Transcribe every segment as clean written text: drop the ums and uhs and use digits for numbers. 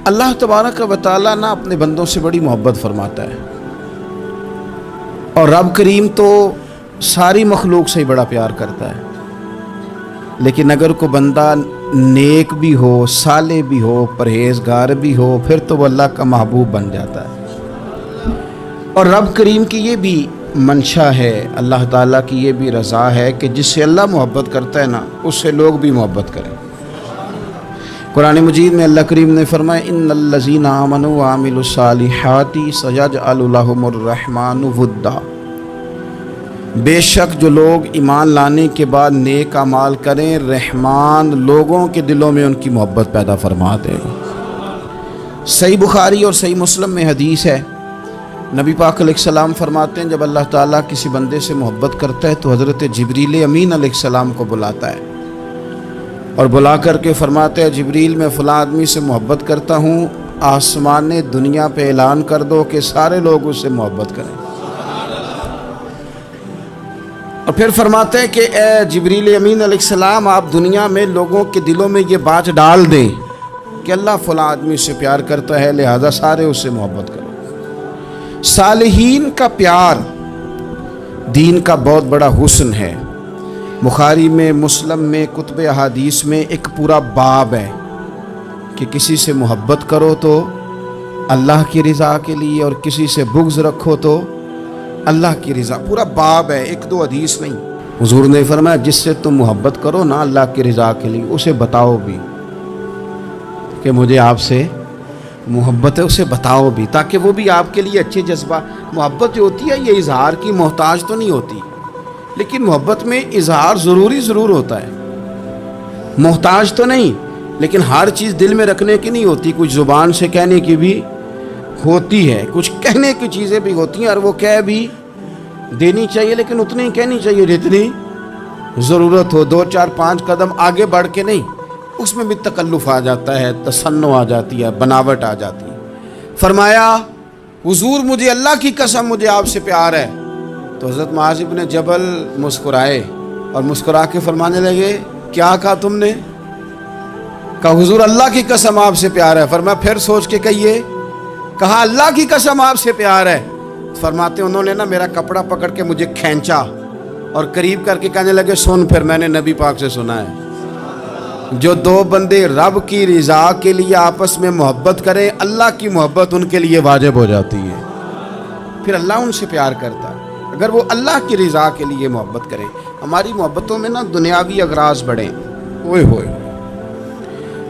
اللہ تبارک و تعالیٰ نا اپنے بندوں سے بڑی محبت فرماتا ہے، اور رب کریم تو ساری مخلوق سے ہی بڑا پیار کرتا ہے، لیکن اگر کوئی بندہ نیک بھی ہو، صالح بھی ہو، پرہیزگار بھی ہو، پھر تو وہ اللہ کا محبوب بن جاتا ہے۔ اور رب کریم کی یہ بھی منشا ہے، اللہ تعالیٰ کی یہ بھی رضا ہے کہ جس سے اللہ محبت کرتا ہے نا، اس سے لوگ بھی محبت کریں۔ قرآن مجید میں اللہ کریم نے فرمایا ان الذین آمنوا وعملوا الصالحات سیجعل لهم الرحمن ودا، بے شک جو لوگ ایمان لانے کے بعد نیک اعمال کریں، رحمان لوگوں کے دلوں میں ان کی محبت پیدا فرما دے گا۔ صحیح بخاری اور صحیح مسلم میں حدیث ہے، نبی پاک علیہ السلام فرماتے ہیں جب اللہ تعالیٰ کسی بندے سے محبت کرتا ہے تو حضرت جبریل امین علیہ السلام کو بلاتا ہے، اور بلا کر کے فرماتے ہیں جبریل میں فلاں آدمی سے محبت کرتا ہوں، آسمان دنیا پہ اعلان کر دو کہ سارے لوگ اس سے محبت کریں۔ اور پھر فرماتے ہیں کہ اے جبریل امین علیہ السلام آپ دنیا میں لوگوں کے دلوں میں یہ بات ڈال دیں کہ اللہ فلاں آدمی سے پیار کرتا ہے، لہذا سارے اس سے محبت کرو۔ صالحین کا پیار دین کا بہت بڑا حسن ہے۔ بخاری میں، مسلم میں، کتب احادیث میں ایک پورا باب ہے کہ کسی سے محبت کرو تو اللہ کی رضا کے لیے، اور کسی سے بغض رکھو تو اللہ کی رضا، پورا باب ہے، ایک دو حدیث نہیں۔ حضور نے فرمایا جس سے تم محبت کرو نا اللہ کی رضا کے لیے، اسے بتاؤ بھی کہ مجھے آپ سے محبت ہے، اسے بتاؤ بھی تاکہ وہ بھی آپ کے لیے اچھے جذبہ۔ محبت جو ہوتی ہے یہ اظہار کی محتاج تو نہیں ہوتی، لیکن محبت میں اظہار ضرور ہوتا ہے، محتاج تو نہیں، لیکن ہر چیز دل میں رکھنے کی نہیں ہوتی، کچھ زبان سے کہنے کی بھی ہوتی ہے، کچھ کہنے کی چیزیں بھی ہوتی ہیں، اور وہ کہہ بھی دینی چاہیے، لیکن اتنی ہی کہنی چاہیے جتنی ضرورت ہو، 2 4 5 قدم آگے بڑھ کے نہیں، اس میں بھی تکلف آ جاتا ہے، تصنع آ جاتی ہے، بناوٹ آ جاتی ہے۔ فرمایا حضور مجھے اللہ کی قسم مجھے آپ سے پیار ہے، تو حضرت معاذ بن جبل مسکرائے اور مسکرا کے فرمانے لگے کیا کہا تم نے؟ کہا حضور اللہ کی قسم آپ سے پیار ہے۔ فرمایا پھر سوچ کے کہیے۔ کہا اللہ کی قسم آپ سے پیار ہے۔ فرماتے انہوں نے نا میرا کپڑا پکڑ کے مجھے کھینچا اور قریب کر کے کہنے لگے سن، پھر میں نے نبی پاک سے سنا ہے جو 2 بندے رب کی رضا کے لیے آپس میں محبت کریں، اللہ کی محبت ان کے لیے واجب ہو جاتی ہے، پھر اللہ ان سے پیار کرتا ہے اگر وہ اللہ کی رضا کے لیے محبت کریں۔ ہماری محبتوں میں نا دنیاوی اغراض بڑھیں، اوئے ہوئے،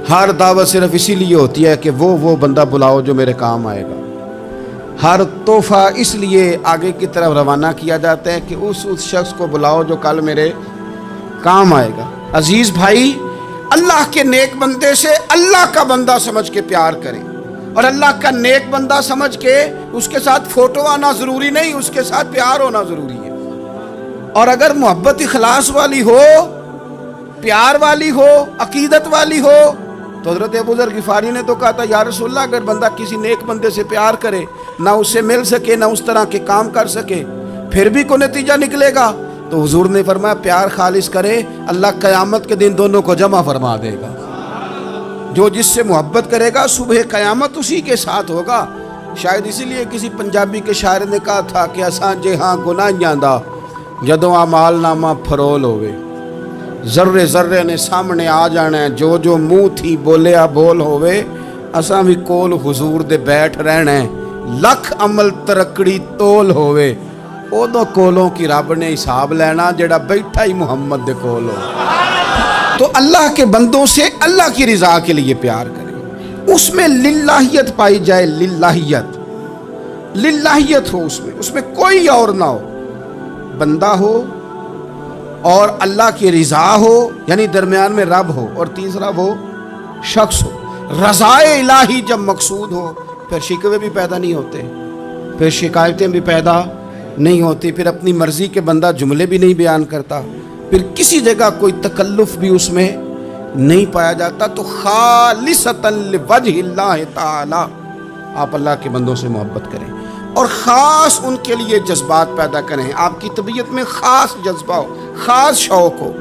ہر دعوت صرف اسی لیے ہوتی ہے کہ وہ بندہ بلاؤ جو میرے کام آئے گا، ہر تحفہ اس لیے آگے کی طرف روانہ کیا جاتا ہے کہ اس شخص کو بلاؤ جو کل میرے کام آئے گا۔ عزیز بھائی، اللہ کے نیک بندے سے اللہ کا بندہ سمجھ کے پیار کریں، اور اللہ کا نیک بندہ سمجھ کے اس کے ساتھ فوٹو آنا ضروری نہیں، اس کے ساتھ پیار ہونا ضروری ہے۔ اور اگر محبت اخلاص والی ہو، پیار والی ہو، عقیدت والی ہو، تو حضرت ابو ذر غفاری نے تو کہا تھا یا رسول اللہ اگر بندہ کسی نیک بندے سے پیار کرے، نہ اس سے مل سکے، نہ اس طرح کے کام کر سکے، پھر بھی کوئی نتیجہ نکلے گا، تو حضور نے فرمایا پیار خالص کرے، اللہ قیامت کے دن دونوں کو جمع فرما دے گا۔ جو جس سے محبت کرے گا صبح قیامت اسی کے ساتھ ہوگا۔ شاید اسی لیے کسی پنجابی کے شاعر نے کہا تھا کہ اساں جے ہاں گناہیاں دا جدوں اعمال نامہ پھرول ہوئے، ذرے ذرے نے سامنے آ جانا ہے، جو جو منہ تھی بولیا بول ہوئے، اساں بھی کول حضور دے بیٹھ رہنا ہے، لکھ عمل ترکڑی تول ہوئے، اودوں کولوں کی رب نے حساب لینا جڑا بیٹھا ہی محمد دے کول ہو۔ تو اللہ کے بندوں سے اللہ کی رضا کے لیے پیار کریں، اس میں للہیت پائی جائے، للہیت ہو، اس میں کوئی اور نہ ہو، بندہ ہو اور اللہ کی رضا ہو، یعنی درمیان میں رب ہو، اور تیسرا وہ شخص ہو۔ رضا الہی جب مقصود ہو پھر شکوے بھی پیدا نہیں ہوتے، پھر شکایتیں بھی پیدا نہیں ہوتی، پھر اپنی مرضی کے بندہ جملے بھی نہیں بیان کرتا، پھر کسی جگہ کوئی تکلف بھی اس میں نہیں پایا جاتا۔ تو خالصتاً لوجہ اللہ تعالی آپ اللہ کے بندوں سے محبت کریں، اور خاص ان کے لیے جذبات پیدا کریں، آپ کی طبیعت میں خاص جذبہ ہو، خاص شوق ہو،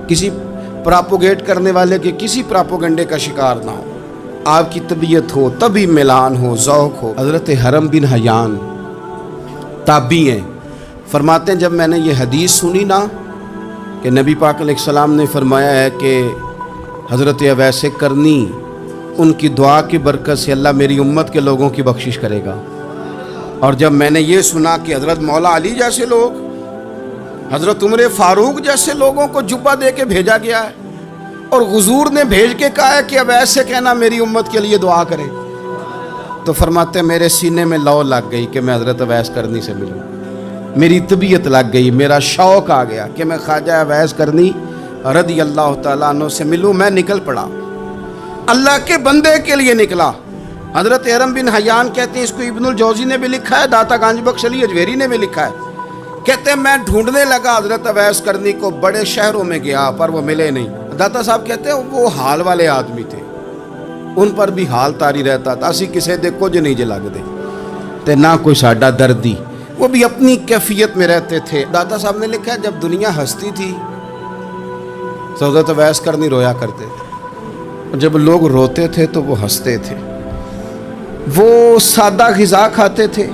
کسی پراپوگیٹ کرنے والے کے کسی پراپوگنڈے کا شکار نہ ہو۔ آپ کی طبیعت ہو، تبھی ملان ہو، ذوق ہو۔ حضرت حرم بن حیان تابعی ہیں، فرماتے ہیں جب میں نے یہ حدیث سنی نا کہ نبی پاک علیہ السلام نے فرمایا ہے کہ حضرت اویس کرنی ان کی دعا کی برکت سے اللہ میری امت کے لوگوں کی بخشش کرے گا، اور جب میں نے یہ سنا کہ حضرت مولا علی جیسے لوگ، حضرت عمر فاروق جیسے لوگوں کو جبہ دے کے بھیجا گیا ہے، اور حضور نے بھیج کے کہا ہے کہ اویس سے کہنا میری امت کے لیے دعا کرے، تو فرماتے ہیں میرے سینے میں لو لگ گئی کہ میں حضرت اویس کرنی سے ملوں، میری طبیعت لگ گئی، میرا شوق آ گیا کہ میں خواجہ اویس کرنی رضی اللہ تعالیٰ عنہ سے ملوں۔ میں نکل پڑا، اللہ کے بندے کے لیے نکلا۔ حضرت حرم بن حیان کہتے ہیں، اس کو ابن الجوزی نے بھی لکھا ہے، داتا گنج بخش علی اجویری نے بھی لکھا ہے، کہتے ہیں میں ڈھونڈنے لگا حضرت اویس کرنی کو، بڑے شہروں میں گیا پر وہ ملے نہیں۔ داتا صاحب کہتے ہیں وہ حال والے آدمی تھے، ان پر بھی حال تاری رہتا تھا، اسی کسے دے کچھ نہیں جے لگ دے تے نہ کوئی ساڈا دردی، وہ بھی اپنی کیفیت میں رہتے تھے۔ داتا صاحب نے لکھا ہے جب دنیا ہستی تھی تو حضرت اویس کرنی رویا کرتے تھے، جب لوگ روتے تھے تو وہ ہنستے تھے، وہ سادہ غذا کھاتے تھے،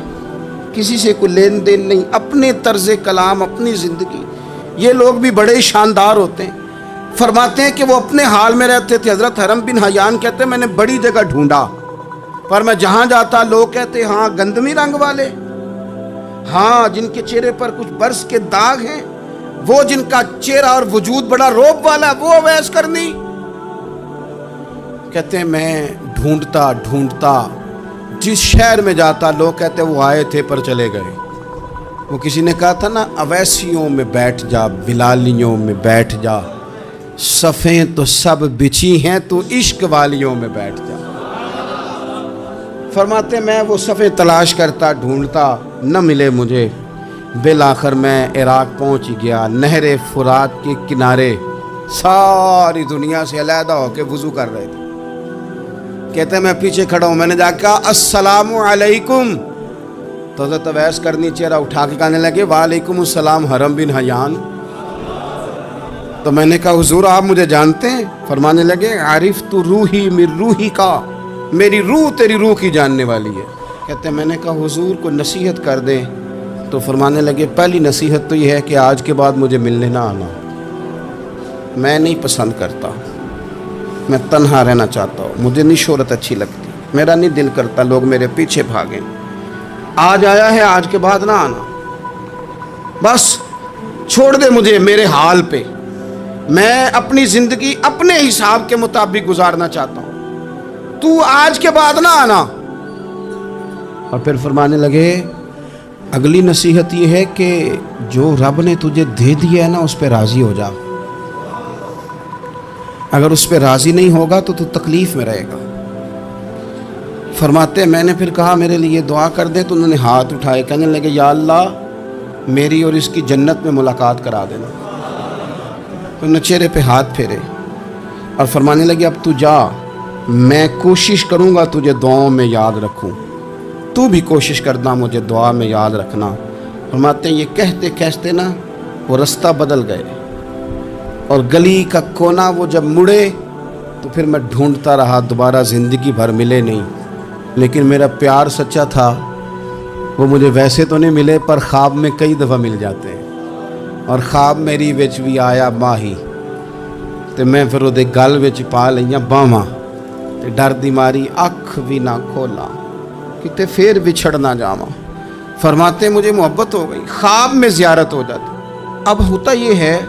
کسی سے کوئی لین دین نہیں، اپنے طرز کلام، اپنی زندگی۔ یہ لوگ بھی بڑے شاندار ہوتے ہیں، فرماتے ہیں کہ وہ اپنے حال میں رہتے تھے۔ حضرت حرم بن حیان کہتے ہیں میں نے بڑی جگہ ڈھونڈا، پر میں جہاں جاتا لوگ کہتے ہاں گندمی رنگ والے، ہاں جن کے چہرے پر کچھ برس کے داغ ہیں، وہ جن کا چہرہ اور وجود بڑا روب والا، وہ اویس کرنی۔ کہتے ہیں میں ڈھونڈتا ڈھونڈتا جس شہر میں جاتا لوگ کہتے وہ آئے تھے پر چلے گئے۔ وہ کسی نے کہا تھا نا اویسیوں میں بیٹھ جا، بلالیوں میں بیٹھ جا، صفیں تو سب بچھی ہیں تو عشق والیوں میں بیٹھ جا۔ فرماتے میں وہ صفیں تلاش کرتا ڈھونڈتا، نہ ملے مجھے، بالآخر میں عراق پہنچ گیا۔ نہر فرات کے کنارے ساری دنیا سے علیحدہ ہو کے وضو کر رہے تھے، کہتے ہیں میں پیچھے کھڑا ہوں، میں نے جا کہا السلام علیکم، تو حضرت اویس کرنی چہرہ اٹھا کے کہنے لگے وعلیکم السلام حرم بن حیان۔ تو میں نے کہا حضور آپ مجھے جانتے ہیں؟ فرمانے لگے عرفت روحی من روحی کا، میری روح تیری روح کی جاننے والی ہے۔ کہتے ہیں میں نے کہا حضور کو نصیحت کر دیں، تو فرمانے لگے پہلی نصیحت تو یہ ہے کہ آج کے بعد مجھے ملنے نہ آنا، میں نہیں پسند کرتا، میں تنہا رہنا چاہتا ہوں، مجھے نہیں شہرت اچھی لگتی، میرا نہیں دل کرتا لوگ میرے پیچھے بھاگیں، آج آیا ہے آج کے بعد نہ آنا، بس چھوڑ دے مجھے میرے حال پہ، میں اپنی زندگی اپنے حساب کے مطابق گزارنا چاہتا ہوں، تو آج کے بعد نہ آنا۔ اور پھر فرمانے لگے اگلی نصیحت یہ ہے کہ جو رب نے تجھے دے دیا ہے نا اس پہ راضی ہو جا، اگر اس پہ راضی نہیں ہوگا تو تکلیف میں رہے گا۔ فرماتے میں نے پھر کہا میرے لیے دعا کر دے، تو انہوں نے ہاتھ اٹھائے، کہنے لگے یا اللہ میری اور اس کی جنت میں ملاقات کرا دینا۔ انہوں نے چہرے پہ ہاتھ پھیرے اور فرمانے لگے اب تو جا، میں کوشش کروں گا تجھے دعاؤں میں یاد رکھوں، تو بھی کوشش کرنا مجھے دعا میں یاد رکھنا۔ فرماتے ہیں یہ کہتے کہتے نا وہ رستہ بدل گئے، اور گلی کا کونا وہ جب مڑے تو پھر میں ڈھونڈتا رہا، دوبارہ زندگی بھر ملے نہیں، لیکن میرا پیار سچا تھا، وہ مجھے ویسے تو نہیں ملے پر خواب میں کئی دفعہ مل جاتے ہیں، اور خواب میری وچ بھی آیا ماہی، تو میں پھر وہ گل وچ پا لئیاں باواں، تے ڈر دی ماری اکھ بھی نہ کھولا کتے پھر بچھڑ نہ جاواں۔ فرماتے مجھے محبت ہو گئی، خواب میں زیارت ہو جاتی۔ اب ہوتا یہ ہے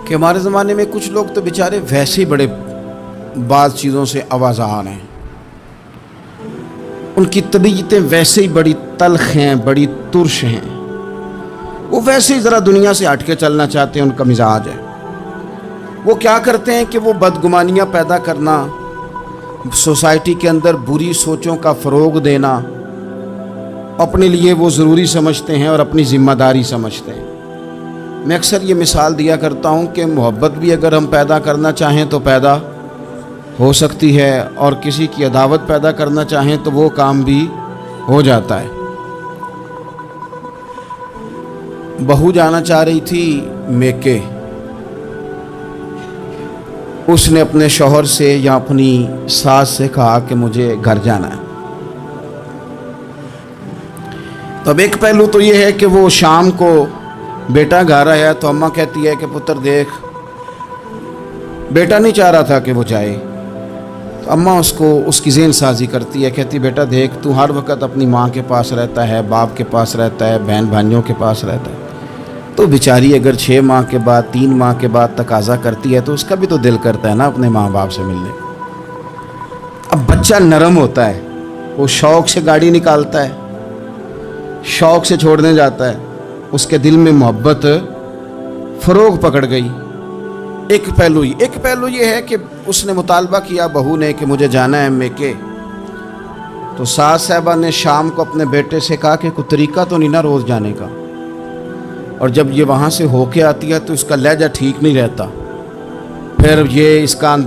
کہ ہمارے زمانے میں کچھ لوگ تو بیچارے ویسے ہی بڑے بعض چیزوں سے آوازان ہیں، ان کی طبیعتیں ویسے ہی بڑی تلخ ہیں، بڑی ترش ہیں، وہ ویسے ہی ذرا دنیا سے ہٹ کے چلنا چاہتے ہیں، ان کا مزاج ہے۔ وہ کیا کرتے ہیں کہ وہ بدگمانیاں پیدا کرنا، سوسائٹی کے اندر بری سوچوں کا فروغ دینا اپنے لیے وہ ضروری سمجھتے ہیں اور اپنی ذمہ داری سمجھتے ہیں۔ میں اکثر یہ مثال دیا کرتا ہوں کہ محبت بھی اگر ہم پیدا کرنا چاہیں تو پیدا ہو سکتی ہے، اور کسی کی عداوت پیدا کرنا چاہیں تو وہ کام بھی ہو جاتا ہے۔ بہو جانا چاہ رہی تھی میکے، اس نے اپنے شوہر سے یا اپنی ساس سے کہا کہ مجھے گھر جانا ہے. تو اب ایک پہلو تو یہ ہے کہ وہ شام کو بیٹا گھر آیا تو اماں کہتی ہے کہ پتر دیکھ، بیٹا نہیں چاہ رہا تھا کہ وہ جائے. تو اماں اس کی ذہن سازی کرتی ہے، کہتی بیٹا دیکھ، تو ہر وقت اپنی ماں کے پاس رہتا ہے، باپ کے پاس رہتا ہے، بہن بھائیوں کے پاس رہتا ہے. تو بیچاری اگر 6 ماہ کے بعد 3 ماہ کے بعد تقاضا کرتی ہے تو اس کا بھی تو دل کرتا ہے نا اپنے ماں باپ سے ملنے. اب بچہ نرم ہوتا ہے، وہ شوق سے گاڑی نکالتا ہے، شوق سے چھوڑنے جاتا ہے، اس کے دل میں محبت فروغ پکڑ گئی. ایک پہلو یہ ہے کہ اس نے مطالبہ کیا بہو نے کہ مجھے جانا ہے میکے. تو ساس صاحبہ نے شام کو اپنے بیٹے سے کہا کہ کوئی طریقہ تو نہیں نا روز جانے کا. اور جب یہ وہاں سے ہو کے آتی ہے تو اس کا لہجہ ٹھیک نہیں رہتا، پھر یہ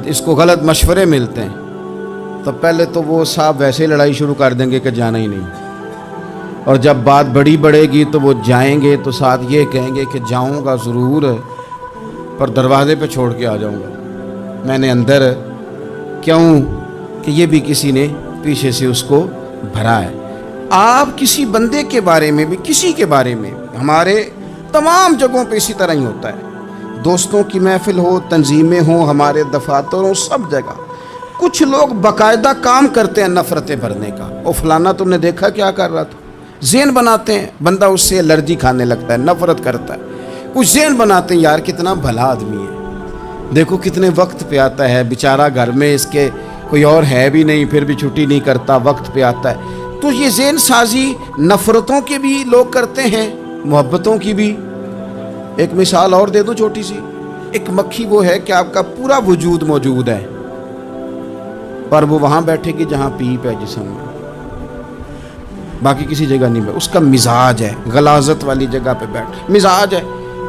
اس کو غلط مشورے ملتے ہیں. تو پہلے تو وہ صاحب ویسے لڑائی شروع کر دیں گے کہ جانا ہی نہیں، اور جب بات بڑھے گی تو وہ جائیں گے تو ساتھ یہ کہیں گے کہ جاؤں گا ضرور پر دروازے پہ چھوڑ کے آ جاؤں گا، میں نے اندر کیوں کہ یہ بھی کسی نے پیچھے سے اس کو بھرا ہے. آپ کسی بندے کے بارے میں بھی، کسی کے بارے میں، ہمارے تمام جگہوں پہ اسی طرح ہی ہوتا ہے. دوستوں کی محفل ہو، تنظیمیں ہوں، ہمارے دفاتر ہوں، سب جگہ کچھ لوگ باقاعدہ کام کرتے ہیں نفرتیں بھرنے کا. او فلانا تم نے دیکھا کیا کر رہا تھا، ذہن بناتے ہیں، بندہ اس سے الرجی کھانے لگتا ہے، نفرت کرتا ہے. کچھ ذہن بناتے ہیں یار کتنا بھلا آدمی ہے، دیکھو کتنے وقت پہ آتا ہے بیچارہ، گھر میں اس کے کوئی اور ہے بھی نہیں پھر بھی چھٹی نہیں کرتا، وقت پہ آتا ہے. تو یہ ذہن سازی نفرتوں کے بھی لوگ کرتے ہیں، محبتوں کی بھی. ایک مثال اور دے دو چھوٹی سی. ایک مکھی وہ ہے کہ آپ کا پورا وجود موجود ہے پر وہ وہاں بیٹھے گی جہاں پیپ ہے جسم میں، باقی کسی جگہ نہیں بیٹھ. اس کا مزاج ہے غلاظت والی جگہ پہ بیٹھ، مزاج ہے،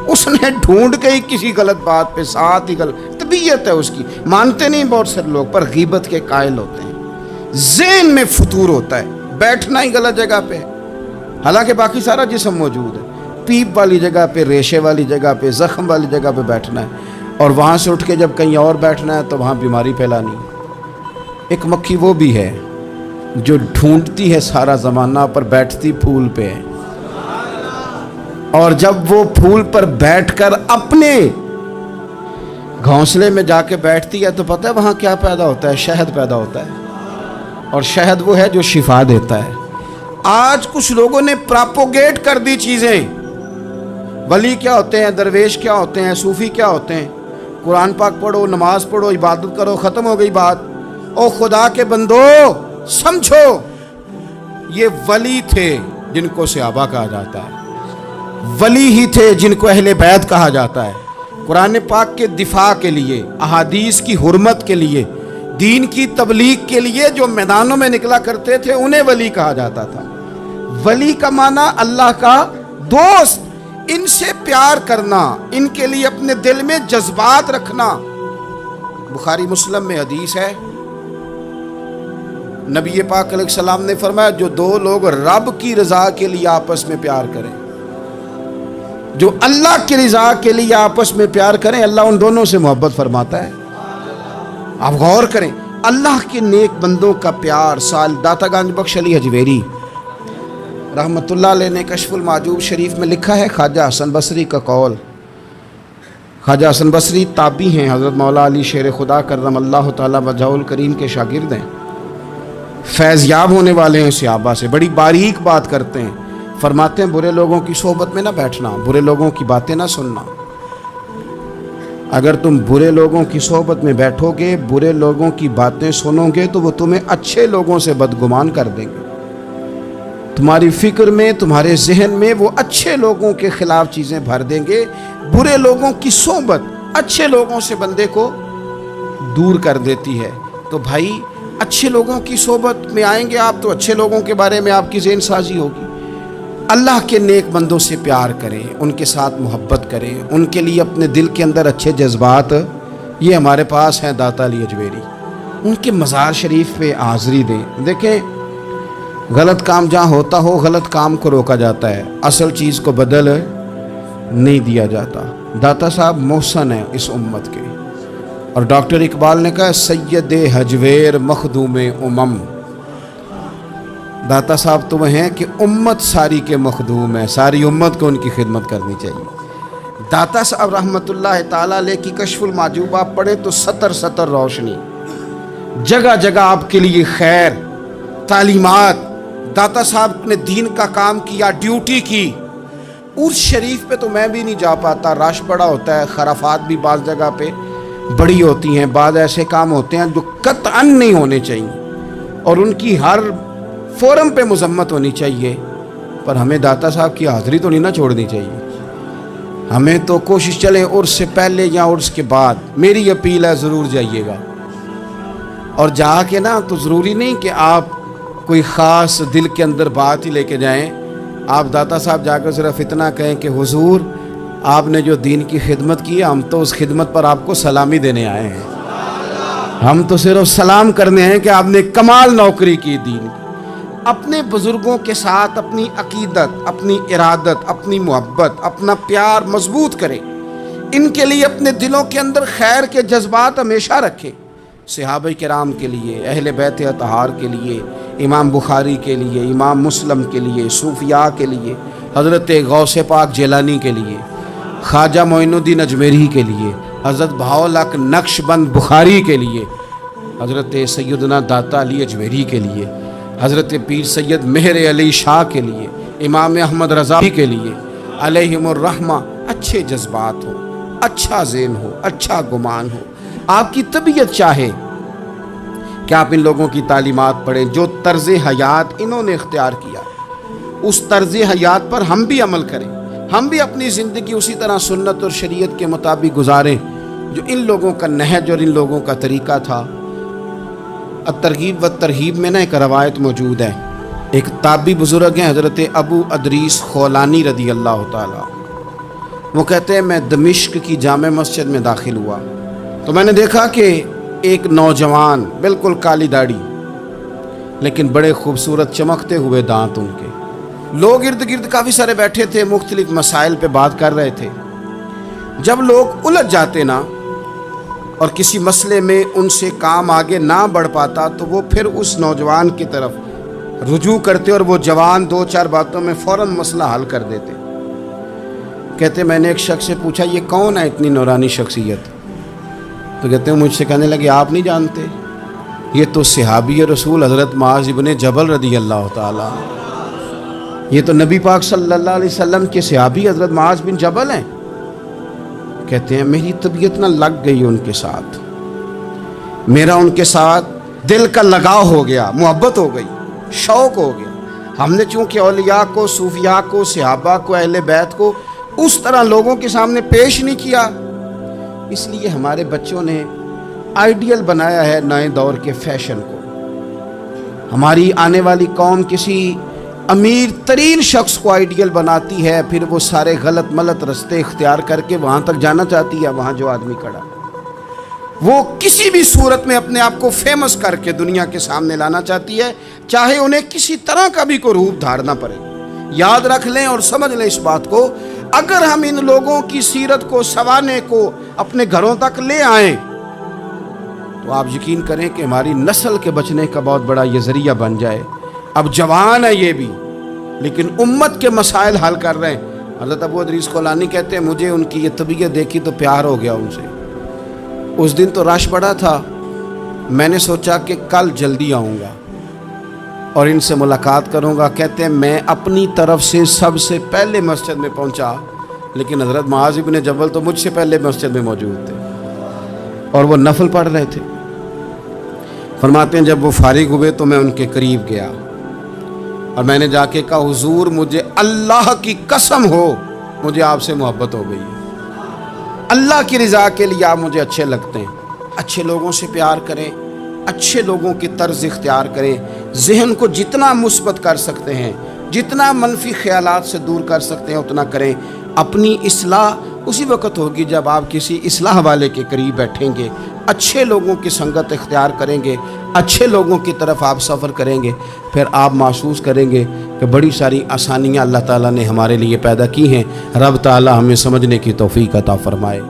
اس نے ڈھونڈ کے ہی کسی غلط بات پہ ساتھ ہی غلط طبیعت ہے اس کی. مانتے نہیں بہت سارے لوگ پر غیبت کے قائل ہوتے ہیں. ذہن میں فطور ہوتا ہے، بیٹھنا ہی غلط جگہ پہ، حالانکہ باقی سارا جسم موجود ہے. پیپ والی جگہ پہ، ریشے والی جگہ پہ، زخم والی جگہ پہ بیٹھنا ہے، اور وہاں سے اٹھ کے جب کہیں اور بیٹھنا ہے تو وہاں بیماری پھیلانی. ایک مکھی وہ بھی ہے جو ڈھونڈتی ہے سارا زمانہ پر بیٹھتی پھول پہ ہے، اور جب وہ پھول پر بیٹھ کر اپنے گھونسلے میں جا کے بیٹھتی ہے تو پتہ ہے وہاں کیا پیدا ہوتا ہے؟ شہد پیدا ہوتا ہے، اور شہد وہ ہے جو شفا دیتا ہے. آج کچھ لوگوں نے پراپوگیٹ کر دی چیزیں. ولی کیا ہوتے ہیں، درویش کیا ہوتے ہیں، صوفی کیا ہوتے ہیں، قرآن پاک پڑھو، نماز پڑھو، عبادت کرو، ختم ہو گئی بات. او خدا کے بندو سمجھو، یہ ولی تھے جن کو صحابہ کہا جاتا ہے، ولی ہی تھے جن کو اہل بیت کہا جاتا ہے. قرآن پاک کے دفاع کے لیے، احادیث کی حرمت کے لیے، دین کی تبلیغ کے لیے جو میدانوں میں نکلا کرتے تھے انہیں ولی کہا جاتا تھا. ولی کا معنی اللہ کا دوست، ان سے پیار کرنا، ان کے لیے اپنے دل میں جذبات رکھنا. بخاری مسلم میں حدیث ہے، نبی پاک علیہ السلام نے فرمایا جو دو لوگ رب کی رضا کے لیے آپس میں پیار کریں، جو اللہ کی رضا کے لیے آپس میں پیار کریں، اللہ ان دونوں سے محبت فرماتا ہے. آپ غور کریں، اللہ کے نیک بندوں کا پیار. سال داتا گنج بخش علی حجویری رحمت اللہ علیہ نے کشف المعجوب شریف میں لکھا ہے خواجہ حسن بصری کا قول. خواجہ حسن بصری تابعی ہیں، حضرت مولا علی شیر خدا کرم اللہ تعالی وجہہ الکریم کے شاگرد ہیں، فیض یاب ہونے والے ہیں صحابہ سے، بڑی باریک بات کرتے ہیں. فرماتے ہیں برے لوگوں کی صحبت میں نہ بیٹھنا، برے لوگوں کی باتیں نہ سننا. اگر تم برے لوگوں کی صحبت میں بیٹھو گے، برے لوگوں کی باتیں سنو گے تو وہ تمہیں اچھے لوگوں سے بدگمان کر دیں گے. تمہاری فکر میں، تمہارے ذہن میں وہ اچھے لوگوں کے خلاف چیزیں بھر دیں گے. برے لوگوں کی صحبت اچھے لوگوں سے بندے کو دور کر دیتی ہے. تو بھائی اچھے لوگوں کی صحبت میں آئیں گے آپ تو اچھے لوگوں کے بارے میں آپ کی ذہن سازی ہوگی. اللہ کے نیک بندوں سے پیار کریں، ان کے ساتھ محبت کریں، ان کے لیے اپنے دل کے اندر اچھے جذبات. یہ ہمارے پاس ہیں داتا علی حجویری، ان کے مزار شریف پہ حاضری دیں. دیکھیں غلط کام جہاں ہوتا ہو غلط کام کو روکا جاتا ہے، اصل چیز کو بدل نہیں دیا جاتا. داتا صاحب محسن ہیں اس امت کے، اور ڈاکٹر اقبال نے کہا سید ہجویر مخدوم امم، داتا صاحب تو وہ ہیں کہ امت ساری کے مخدوم ہیں، ساری امت کو ان کی خدمت کرنی چاہیے۔ داتا صاحب رحمۃ اللہ تعالیٰ علیہ کی کشف المحجوب آپ پڑھیں تو سطر سطر روشنی، جگہ جگہ آپ کے لیے خیر، تعلیمات۔ داتا صاحب نے دین کا کام کیا، ڈیوٹی کی۔ عرس شریف پہ تو میں بھی نہیں جا پاتا، رش بڑا ہوتا ہے، خرافات بھی بعض جگہ پہ بڑی ہوتی ہیں، بعض ایسے کام ہوتے ہیں جو قطعاً نہیں ہونے چاہیے اور ان کی ہر فورم پہ مذمت ہونی چاہیے، پر ہمیں داتا صاحب کی حاضری تو نہیں نہ چھوڑنی چاہیے۔ ہمیں تو کوشش چلے عرس سے پہلے یا عرس کے بعد، میری اپیل ہے ضرور جائیے گا، اور جا کے نا تو ضروری نہیں کہ آپ کوئی خاص دل کے اندر بات ہی لے کے جائیں۔ آپ داتا صاحب جا کر صرف اتنا کہیں کہ حضور آپ نے جو دین کی خدمت کی، ہم تو اس خدمت پر آپ کو سلامی دینے آئے ہیں، ہم تو صرف سلام کرنے ہیں کہ آپ نے کمال نوکری کی دین کی۔ اپنے بزرگوں کے ساتھ اپنی عقیدت، اپنی ارادت، اپنی محبت، اپنا پیار مضبوط کریں، ان کے لیے اپنے دلوں کے اندر خیر کے جذبات ہمیشہ رکھیں۔ صحابہ کرام کے لیے، اہل بیت اطہار کے لیے، امام بخاری کے لیے، امام مسلم کے لیے، صوفیاء کے لیے، حضرت غوث پاک جیلانی کے لیے، خواجہ معین الدین اجمیری کے لیے، حضرت بہاؤالحق نقش بند بخاری کے لیے، حضرت سیدنا داتا علی اجمیری کے لیے، حضرت پیر سید مہر علی شاہ کے لیے، امام احمد رضا کے لیے، علیہم الرحمہ۔ اچھے جذبات ہو، اچھا ذہن ہو، اچھا گمان ہو، آپ کی طبیعت چاہے کہ آپ ان لوگوں کی تعلیمات پڑھیں، جو طرز حیات انہوں نے اختیار کیا اس طرز حیات پر ہم بھی عمل کریں، ہم بھی اپنی زندگی اسی طرح سنت اور شریعت کے مطابق گزاریں جو ان لوگوں کا نہج اور ان لوگوں کا طریقہ تھا۔ الترغیب و ترہیب میں نا ایک روایت موجود ہے، ایک تابعی بزرگ ہیں حضرت ابو ادریس خولانی رضی اللہ تعالی، وہ کہتے ہیں میں دمشق کی جامع مسجد میں داخل ہوا تو میں نے دیکھا کہ ایک نوجوان، بالکل کالی داڑھی لیکن بڑے خوبصورت چمکتے ہوئے دانت ان کے، لوگ ارد گرد کافی سارے بیٹھے تھے، مختلف مسائل پہ بات کر رہے تھے۔ جب لوگ الجھ جاتے نا اور کسی مسئلے میں ان سے کام آگے نہ بڑھ پاتا تو وہ پھر اس نوجوان کی طرف رجوع کرتے اور وہ جوان دو چار باتوں میں فوراً مسئلہ حل کر دیتے۔ کہتے میں نے ایک شخص سے پوچھا یہ کون ہے اتنی نورانی شخصیت؟ تو کہتے ہیں مجھ سے کہنے لگے آپ نہیں جانتے، یہ تو صحابی رسول حضرت معاذ ابن جبل رضی اللہ تعالیٰ، یہ تو نبی پاک صلی اللہ علیہ وسلم کے صحابی حضرت معاذ بن جبل ہیں۔ کہتے ہیں میری طبیعت نہ لگ گئی ان کے ساتھ، میرا ان کے ساتھ دل کا لگاؤ ہو گیا، محبت ہو گئی، شوق ہو گیا۔ ہم نے چونکہ اولیاء کو، صوفیاء کو، صحابہ کو، اہل بیت کو اس طرح لوگوں کے سامنے پیش نہیں کیا، اس لیے ہمارے بچوں نے آئیڈیل بنایا ہے نئے دور کے فیشن کو۔ ہماری آنے والی قوم کسی امیر ترین شخص کو آئیڈیل بناتی ہے، پھر وہ سارے غلط ملت رستے اختیار کر کے وہاں تک جانا چاہتی ہے، وہاں جو آدمی کھڑا وہ کسی بھی صورت میں اپنے آپ کو فیمس کر کے دنیا کے سامنے لانا چاہتی ہے، چاہے انہیں کسی طرح کا بھی کوئی روپ دھارنا پڑے۔ یاد رکھ لیں اور سمجھ لیں اس بات کو، اگر ہم ان لوگوں کی سیرت کو، سوانے کو اپنے گھروں تک لے آئیں تو آپ یقین کریں کہ ہماری نسل کے بچنے کا بہت بڑا یہ ذریعہ بن جائے۔ اب جوان ہے یہ بھی لیکن امت کے مسائل حل کر رہے ہیں۔ حضرت ابو ادریس خولانی کہتے ہیں مجھے ان کی یہ طبیعت دیکھی تو پیار ہو گیا ان سے۔ اس دن تو رش بڑا تھا، میں نے سوچا کہ کل جلدی آؤں گا اور ان سے ملاقات کروں گا۔ کہتے ہیں میں اپنی طرف سے سب سے پہلے مسجد میں پہنچا، لیکن حضرت معاذ ابن جبل تو مجھ سے پہلے مسجد میں موجود تھے اور وہ نفل پڑھ رہے تھے۔ فرماتے ہیں جب وہ فارغ ہوئے تو میں ان کے قریب گیا اور میں نے جا کے کہا حضور مجھے اللہ کی قسم ہو مجھے آپ سے محبت ہو گئی ہے، اللہ کی رضا کے لیے آپ مجھے اچھے لگتے ہیں۔ اچھے لوگوں سے پیار کریں، اچھے لوگوں کی طرز اختیار کریں، ذہن کو جتنا مثبت کر سکتے ہیں، جتنا منفی خیالات سے دور کر سکتے ہیں اتنا کریں۔ اپنی اصلاح اسی وقت ہوگی جب آپ کسی اصلاح والے کے قریب بیٹھیں گے، اچھے لوگوں کی سنگت اختیار کریں گے، اچھے لوگوں کی طرف آپ سفر کریں گے، پھر آپ محسوس کریں گے کہ بڑی ساری آسانیاں اللہ تعالیٰ نے ہمارے لیے پیدا کی ہیں۔ رب تعالیٰ ہمیں سمجھنے کی توفیق عطا فرمائے۔